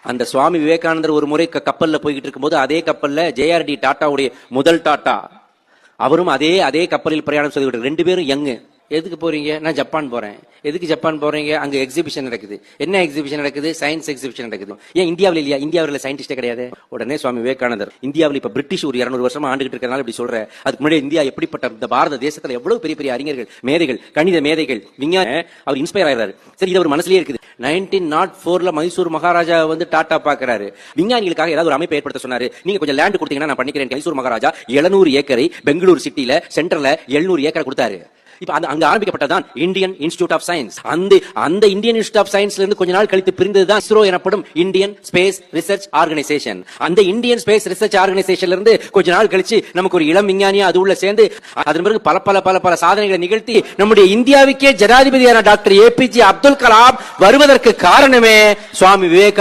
அந்த சுவாமி விவேகானந்தர் ஒரு முறை கப்பல்ல போய்கிட்டு இருக்கும்போது அதே கப்பல்ல ஜேஆர்டி டாட்டாவுடைய முதல் டாட்டா அவரும் அதே கப்பலில் பிரயாணம் செய்து ரெண்டு பேரும் யங்கு. எதுக்கு போறீங்க? நான் ஜப்பான் போறேன். எதுக்கு ஜப்பான் போறீங்க? அங்க எக்ஸிபிஷன் நடக்குது. என்ன எக்ஸிபிஷன் நடக்குது? சயின்ஸ் எக்ஸிபிஷன் நடக்குது. ஏன் இந்தியாவில் இல்லையா? இந்தியாவில் சயின்டிஸ்டே கிடையாது. உடனே சுவாமி விவேகானந்தர், இந்தியாவில் இப்ப பிரிட்டிஷ் ஒரு 200 வருஷமா ஆண்டுகிட்டு இருக்கிறனால இப்படி சொல்ற, அதுக்கு முன்னாடி இந்தியா எப்படிப்பட்ட இந்த பாரத தேசத்துல எவ்வளவு பெரிய பெரிய அறிஞர்கள், மேதைகள், கணித மேதைகள், விஞ்ஞான, அவர் இன்ஸ்பயர் ஆகிறாரு. சரி, இது ஒரு மனசுலயே இருக்குது. 1904 மைசூர் மகாராஜா வந்து டாட்டா பாக்குறாரு. விஞ்ஞானிகளுக்காக ஏதாவது ஒரு அமைப்பு ஏற்படுத்த சொன்னாரு. நீங்க கொஞ்சம் லேண்ட் கொடுத்தீங்கன்னா நான் பண்ணிக்கிறேன். மைசூர் மகாராஜா 700 ஏக்கரை பெங்களூர் சிட்டில சென்டர்ல 700 ஏக்கரை கொடுத்தாரு. இப்ப அங்க ஆரம்பிக்கப்பட்டதான் இந்தியன் இன்ஸ்டிடியூட் ஆஃப் சயின்ஸ். அந்த இந்தியன் இன்ஸ்டிடியூட் ஆஃப் சயின்ஸ்ல இருந்து கொஞ்ச நாள் கழித்து பிரிந்ததுதான் இஸ்ரோ எனப்படும் இந்தியன் ஸ்பேஸ் ரிசர்ச் ஆர்கனைசேஷன். அந்த இந்தியன் ஸ்பேஸ் ரிசர்ச் ஆர்கனைசேஷன்ல இருந்து கொஞ்ச நாள் கழிச்சு நமக்கு ஒரு இளம் விஞ்ஞானியா அது உள்ள சேர்ந்து அதன் பிறகு பல சாதனைகளை நிகழ்த்தி நம்முடைய இந்தியாவுக்கே ஜனாதிபதியான டாக்டர் ஏபிஜே அப்துல் கலாம் வருவதற்கு காரணமே சுவாமி விவேகானந்தர்.